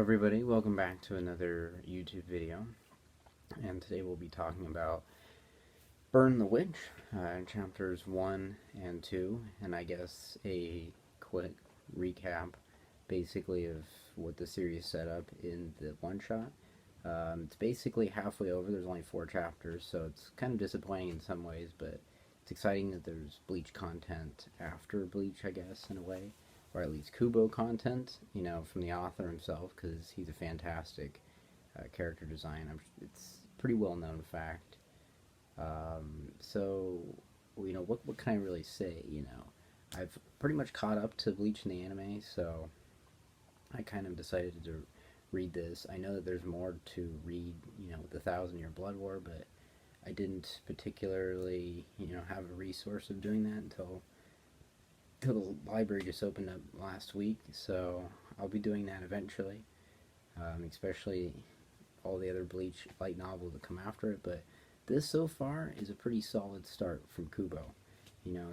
everybody, welcome back to another YouTube video, and today we'll be talking about Burn the Witch, chapters 1 and 2, and I guess a quick recap basically of what the series set up in the one-shot. It's basically halfway over, there's only 4 chapters, so it's kind of disappointing in some ways, but it's exciting that there's Bleach content after Bleach, I guess, in a way. Or at least Kubo content, from the author himself, because he's a fantastic character design. It's a pretty well known fact. So, what can I really say? I've pretty much caught up to Bleach in the anime, so I kind of decided to read this. I know that there's more to read, with the Thousand Year Blood War, but I didn't particularly, have a resource of doing that until the library just opened up last week, so I'll be doing that eventually, especially all the other Bleach light novels that come after it, but this so far is a pretty solid start from Kubo.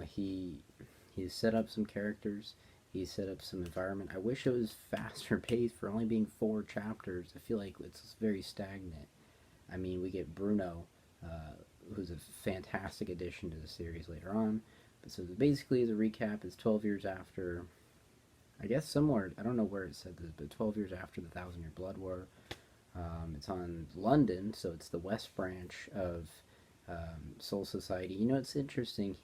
He's set up some characters, he's set up some environment. I wish it was faster paced for only being 4 chapters. I feel like it's very stagnant. I mean, we get Bruno, who's a fantastic addition to the series later on. So basically, as a recap, it's 12 years after, I guess somewhere, I don't know where it said this, but 12 years after the Thousand Year Blood War. It's on London, so it's the West branch of Soul Society. It's interesting.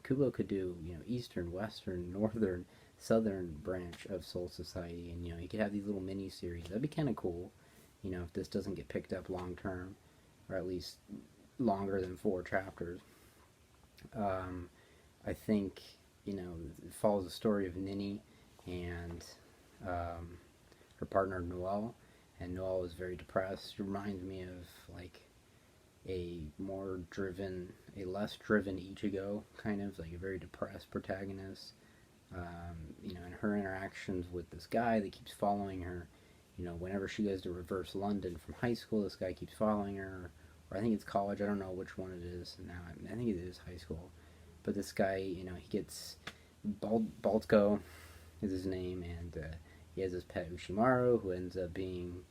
Kubo could do, Eastern, Western, Northern, Southern branch of Soul Society, and he could have these little mini series. That'd be kind of cool, if this doesn't get picked up long term, or at least longer than 4 chapters. I think, it follows the story of Nini and her partner Noelle, and Noelle is very depressed. It reminds me of like a less driven Ichigo, kind of like a very depressed protagonist. And her interactions with this guy that keeps following her. Whenever she goes to reverse London from high school, this guy keeps following her, or I think it's college. I don't know which one it is now. I think it is high school. But this guy, he gets Baltco is his name, and he has this pet Ushimaru, who ends up being,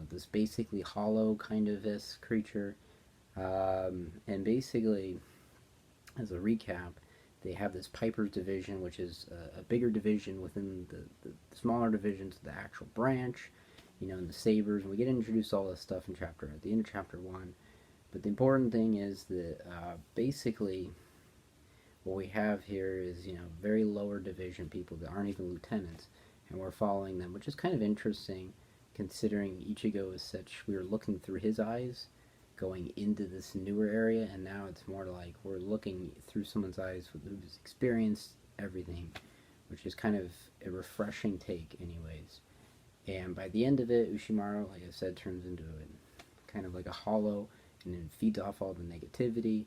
this basically hollow kind of this creature. And basically, as a recap, they have this Piper's division, which is a bigger division within the smaller divisions of the actual branch, and the Sabers. And we get introduced to all this stuff at the end of chapter 1. But the important thing is that basically, what we have here is, very lower division people that aren't even lieutenants, and we're following them, which is kind of interesting, considering Ichigo is such, we were looking through his eyes, going into this newer area, and now it's more like we're looking through someone's eyes who's experienced everything, which is kind of a refreshing take anyways. And by the end of it, Ushimaru, like I said, turns into kind of like a hollow, and then feeds off all the negativity.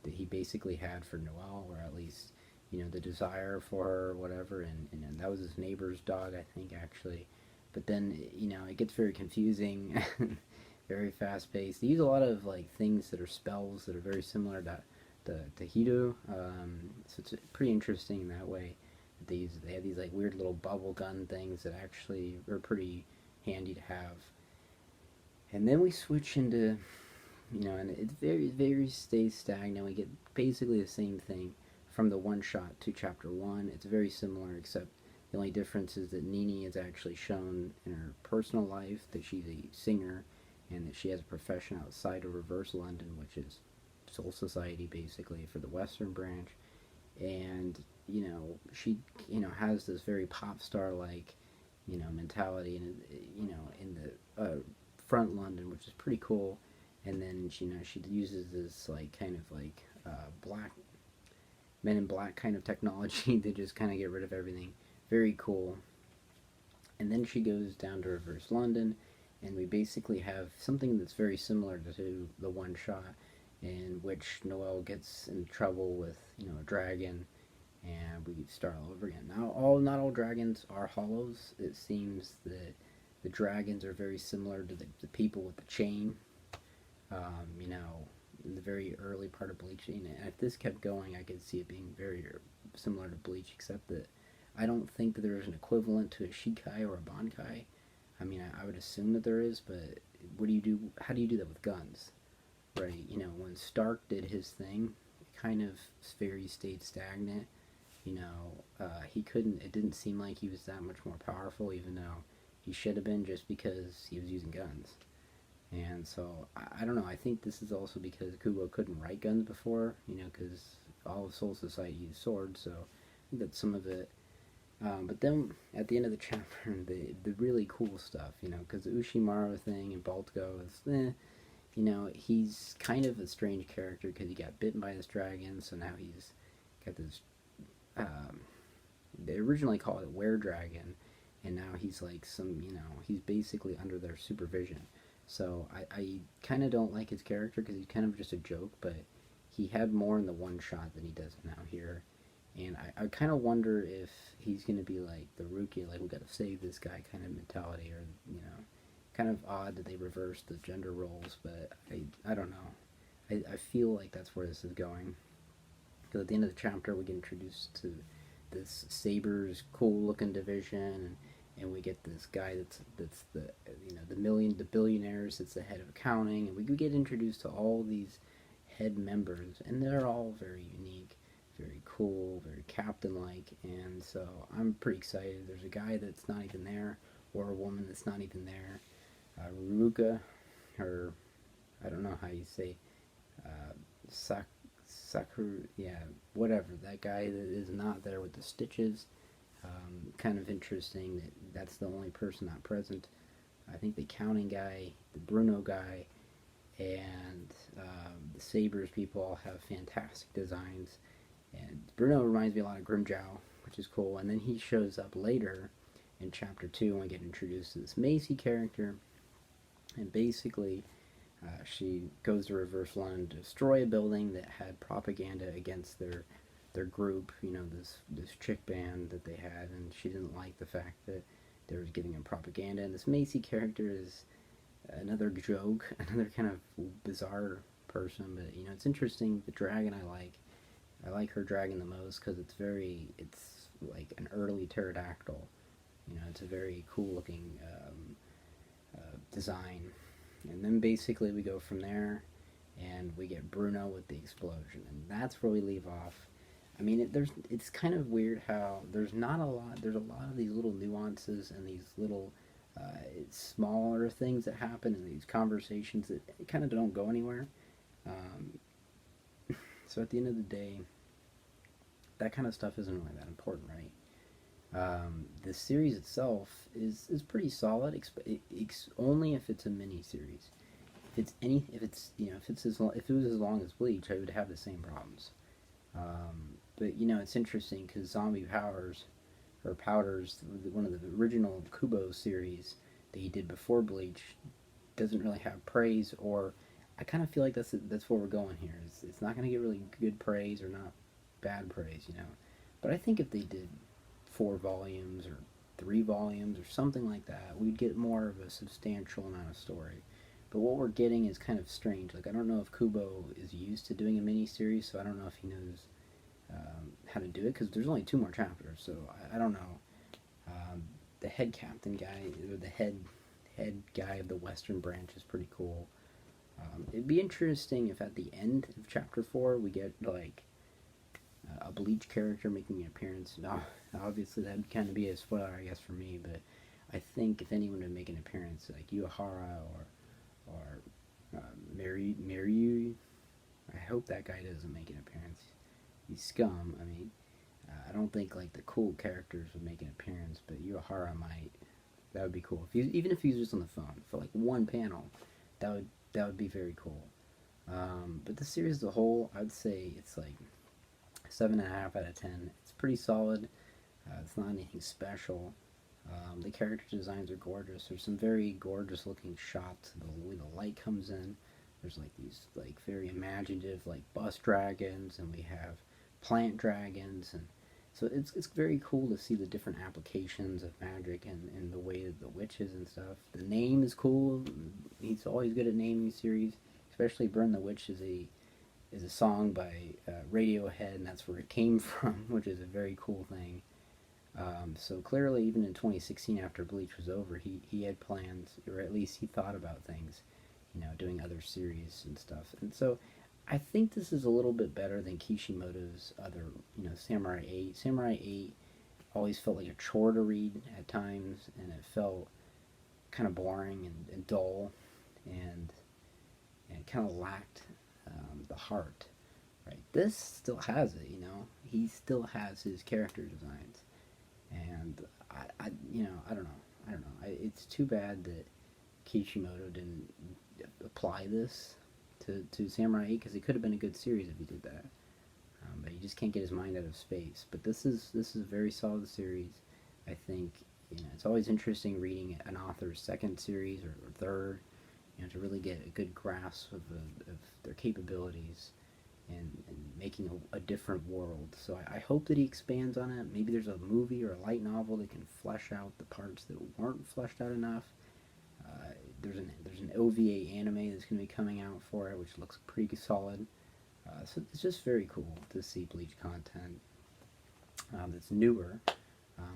That he basically had for Noelle, or at least, the desire for her, or whatever, and that was his neighbor's dog, I think, actually. But then, it gets very confusing, very fast-paced. They use a lot of, like, things that are spells that are very similar to Hidu, so it's pretty interesting in that way. They have these, like, weird little bubble gun things that actually are pretty handy to have. And then we switch into, and it very stays stagnant. We get basically the same thing from the one shot to chapter 1. It's very similar, except the only difference is that Nini is actually shown in her personal life that she's a singer, and that she has a profession outside of Reverse London, which is Soul Society basically for the Western branch. And she has this very pop star like mentality, and in the front London, which is pretty cool. And then she uses this like kind of like black Men in Black kind of technology to just kind of get rid of everything. Very cool. And then she goes down to Reverse London, and we basically have something that's very similar to the one shot, in which Noelle gets in trouble with a dragon, and we start all over again. Now, not all dragons are hollows. It seems that the dragons are very similar to the people with the chain. In the very early part of Bleach, and if this kept going, I could see it being very similar to Bleach, except that I don't think that there's an equivalent to a Shikai or a Bankai. I mean, I would assume that there is, but what do you do? How do you do that with guns, right? You know, when Stark did his thing, it kind of very stayed stagnant. You know, he couldn't. It didn't seem like he was that much more powerful, even though he should have been, just because he was using guns. And so I don't know. I think this is also because Kubo couldn't write guns before. You know, because all of Soul Society used swords. So I think that's some of it. But then at the end of the chapter, the really cool stuff, you know, because the Ushimaru thing and Baltgo is, you know, he's kind of a strange character because he got bitten by this dragon, so now he's got this. Um, they originally called it Were Dragon, and now he's like some, you know, he's basically under their supervision. So I kind of don't like his character because he's kind of just a joke, but he had more in the one shot than he does now here. And I kind of wonder if he's going to be like the Rukia, like we got to save this guy kind of mentality, or, you know, kind of odd that they reversed the gender roles, but I don't know. I feel like that's where this is going. Because at the end of the chapter, we get introduced to this Sabers cool looking division, and we get this guy that's the, you know, the billionaires that's the head of accounting, and we get introduced to all these head members, and they're all very unique, very cool, very captain-like, and so I'm pretty excited. There's a guy that's not even there, or a woman that's not even there. Ruka, or I don't know how you say, uh, Sakura, yeah, whatever. That guy that is not there with the stitches. Kind of interesting that that's the only person not present. I think the accounting guy, the Bruno guy, and the Sabers people all have fantastic designs. And Bruno reminds me a lot of Grimjow, which is cool. And then he shows up later in chapter 2 and we get introduced to this Macy character. And basically, she goes to Reverse London to destroy a building that had propaganda against their group, you know, this chick band that they had, and she didn't like the fact that they were giving them propaganda. And this Macy character is another joke, another kind of bizarre person, but you know, it's interesting. The dragon I like her dragon the most because it's like an early pterodactyl. You know, it's a very cool looking design. And then basically we go from there, and we get Bruno with the explosion, and that's where we leave off. I mean, it's kind of weird how there's not a lot. There's a lot of these little nuances and these little smaller things that happen in these conversations that kind of don't go anywhere. Um, so at the end of the day, that kind of stuff isn't really that important, right? The series itself is pretty solid, only if it's a mini series. If it's you know if it's if it was as long as Bleach, I would have the same problems. But you know, it's interesting because Zombie Powers or Powders, one of the original Kubo series that he did before Bleach, doesn't really have praise, or I kind of feel like that's where we're going here. It's not going to get really good praise or not bad praise, you know. But I think if they did 4 volumes or 3 volumes or something like that, we'd get more of a substantial amount of story. But what we're getting is kind of strange. Like, I don't know if Kubo is used to doing a mini series, so I don't know if he knows how to do it, because there's only 2 more chapters, so I don't know. The head captain guy, or the head guy of the Western branch, is pretty cool. It'd be interesting if at the end of chapter 4 we get like a Bleach character making an appearance. Now, obviously that'd kind of be a spoiler, I guess, for me, but I think if anyone would make an appearance, like Uehara or Mary, I hope that guy doesn't make an appearance. He's scum. I mean, I don't think like the cool characters would make an appearance, but Uehara might. That would be cool. Even if he's just on the phone for like 1 panel, that would be very cool. But the series as a whole, I'd say it's like 7.5 out of 10. It's pretty solid. It's not anything special. The character designs are gorgeous. There's some very gorgeous looking shots. The way the light comes in. There's like these like very imaginative like bus dragons, and we have plant dragons, and so it's very cool to see the different applications of magic and the way of the witches and stuff. The name is cool. He's always good at naming series, especially Burn the Witch is a song by Radiohead, and that's where it came from, which is a very cool thing. So clearly, even in 2016, after Bleach was over, he had plans, or at least he thought about things, doing other series and stuff. And so I think this is a little bit better than Kishimoto's other, Samurai 8. Samurai 8 always felt like a chore to read at times, and it felt kind of boring and dull, and, and it kind of lacked the heart. Right? This still has it, He still has his character designs, and I don't know. I don't know. It's too bad that Kishimoto didn't apply this to Samurai 8, because it could have been a good series if he did that. But he just can't get his mind out of space. But this is a very solid series. I think it's always interesting reading an author's second series or third, to really get a good grasp of their capabilities and making a different world. So I hope that he expands on it. Maybe there's a movie or a light novel that can flesh out the parts that weren't fleshed out enough. There's an OVA anime that's going to be coming out for it, which looks pretty solid. So it's just very cool to see Bleach content that's newer,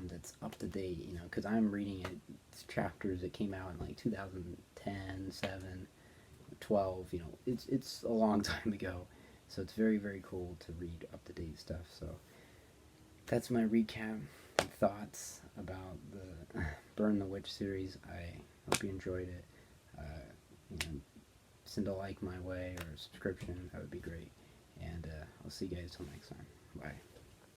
that's up to date. Because I'm reading it, it's chapters that came out in like 2010, 7, 12. It's a long time ago. So it's very, very cool to read up-to-date stuff. So that's my recap and thoughts about the Burn the Witch series. I hope you enjoyed it. Send a like my way or a subscription. That would be great. And I'll see you guys till next time. Bye.